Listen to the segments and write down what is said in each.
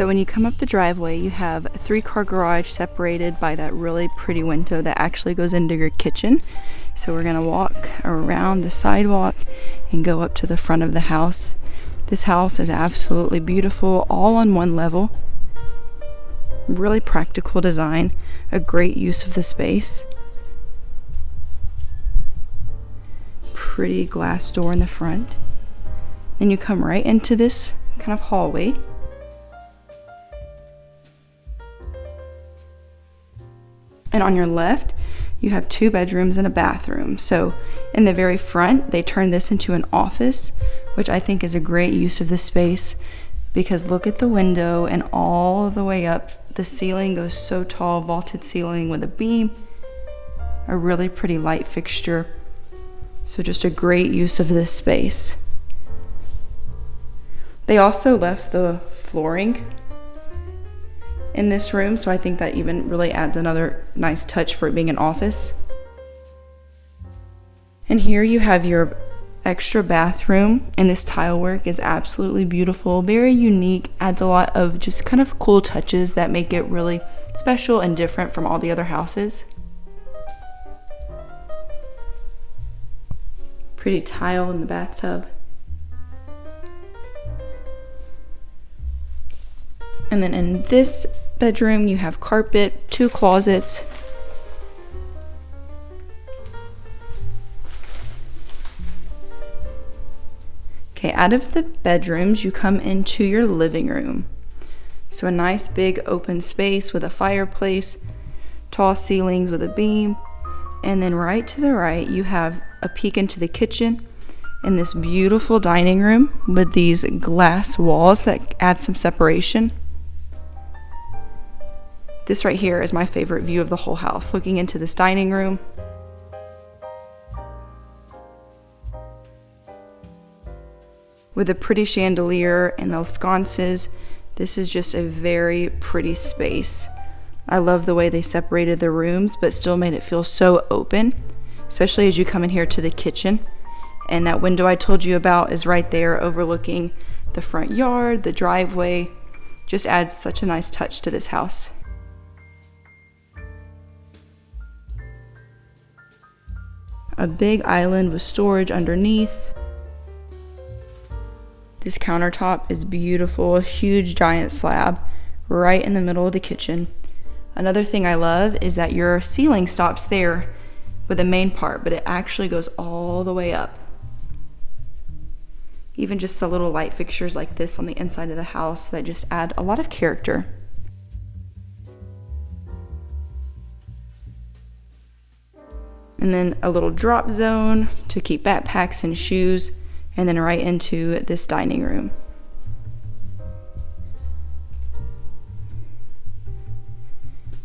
So when you come up the driveway, you have a 3-car garage separated by that really pretty window that actually goes into your kitchen. So we're gonna walk around the sidewalk and go up to the front of the house. This house is absolutely beautiful, all on one level. Really practical design, a great use of the space. Pretty glass door in the front. Then you come right into this kind of hallway. And on your left, you have 2 bedrooms and a bathroom. So in the very front, they turned this into an office, which I think is a great use of the space, because look at the window and all the way up. The ceiling goes so tall, vaulted ceiling with a beam, a really pretty light fixture. So just a great use of this space. They also left the flooring in this room, so I think that even really adds another nice touch for it being an office. And here you have your extra bathroom, and this tile work is absolutely beautiful, very unique, adds a lot of just kind of cool touches that make it really special and different from all the other houses. Pretty tile in the bathtub. And then in this bedroom, you have carpet, 2 closets. Okay, out of the bedrooms, you come into your living room. So a nice big open space with a fireplace, tall ceilings with a beam. And then right to the right, you have a peek into the kitchen and this beautiful dining room with these glass walls that add some separation. This right here is my favorite view of the whole house, looking into this dining room. With a pretty chandelier and the sconces, this is just a very pretty space. I love the way they separated the rooms, but still made it feel so open, especially as you come in here to the kitchen. And that window I told you about is right there overlooking the front yard, the driveway. Just adds such a nice touch to this house. A big island with storage underneath. This countertop is beautiful, a huge giant slab right in the middle of the kitchen. Another thing I love is that your ceiling stops there with the main part, but it actually goes all the way up. Even just the little light fixtures like this on the inside of the house that just add a lot of character. And then a little drop zone to keep backpacks and shoes, and then right into this dining room.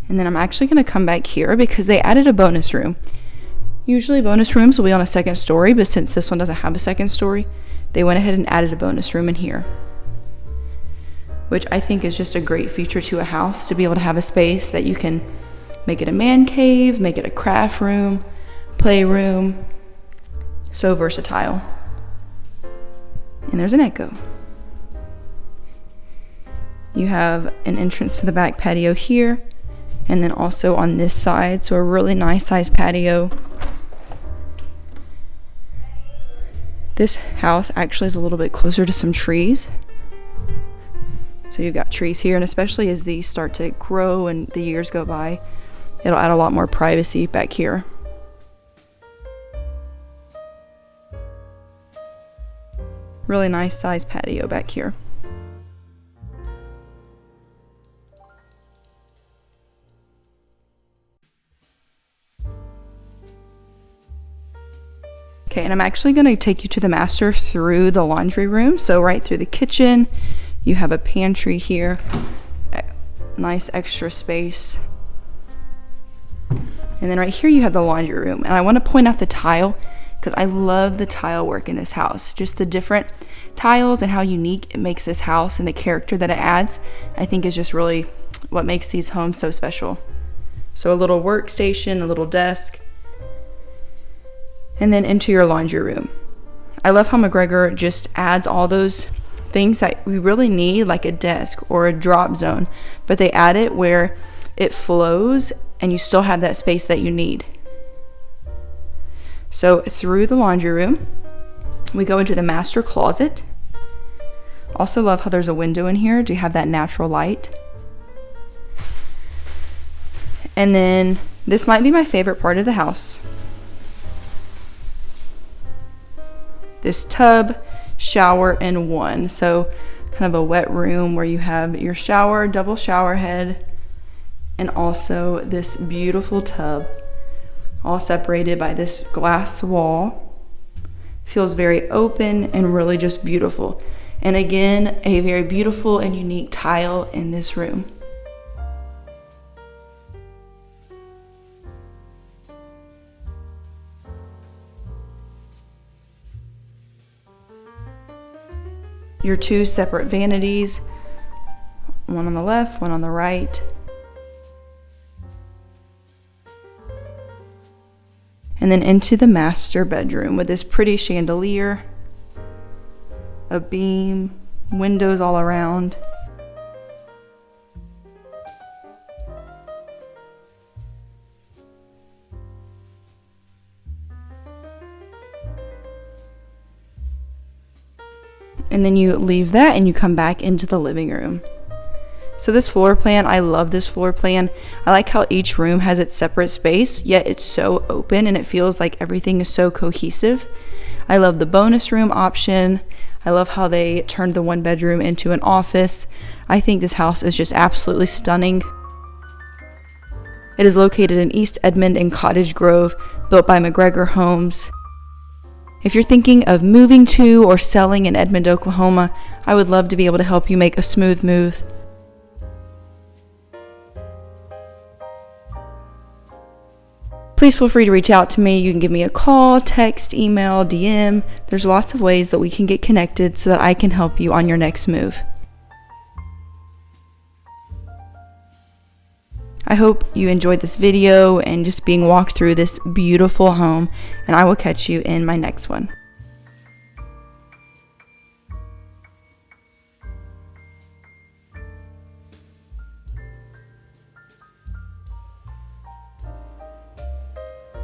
And then I'm actually going to come back here because they added a bonus room. Usually bonus rooms will be on a second story, but since this one doesn't have a second story, they went ahead and added a bonus room in here, which I think is just a great feature to a house, to be able to have a space that you can make it a man cave, make it a craft room, playroom. So versatile. And there's an echo. You have an entrance to the back patio here, and then also on this side, so a really nice sized patio. This house actually is a little bit closer to some trees. So you've got trees here, and especially as these start to grow and the years go by, it'll add a lot more privacy back here. Really nice sized patio back here. Okay, and I'm actually going to take you to the master through the laundry room. So right through the kitchen, you have a pantry here, nice extra space. And then right here you have the laundry room. And I want to point out the tile because I love the tile work in this house. Just the different tiles and how unique it makes this house and the character that it adds, I think is just really what makes these homes so special. So a little workstation, a little desk, and then into your laundry room. I love how McGregor just adds all those things that we really need, like a desk or a drop zone, but they add it where it flows and you still have that space that you need. So through the laundry room, we go into the master closet. Also love how there's a window in here to have that natural light. And then this might be my favorite part of the house. This tub, shower in one. So kind of a wet room where you have your shower, double shower head, and also this beautiful tub, all separated by this glass wall. Feels very open and really just beautiful. And again, a very beautiful and unique tile in this room. Your two separate vanities, one on the left, one on the right. And then into the master bedroom with this pretty chandelier, a beam, windows all around. And then you leave that and you come back into the living room. So this floor plan, I love this floor plan. I like how each room has its separate space, yet it's so open and it feels like everything is so cohesive. I love the bonus room option. I love how they turned the one bedroom into an office. I think this house is just absolutely stunning. It is located in East Edmond and Cottage Grove, built by McGregor Homes. If you're thinking of moving to or selling in Edmond, Oklahoma, I would love to be able to help you make a smooth move. Please feel free to reach out to me. You can give me a call, text, email, DM. There's lots of ways that we can get connected so that I can help you on your next move. I hope you enjoyed this video and just being walked through this beautiful home, and I will catch you in my next one.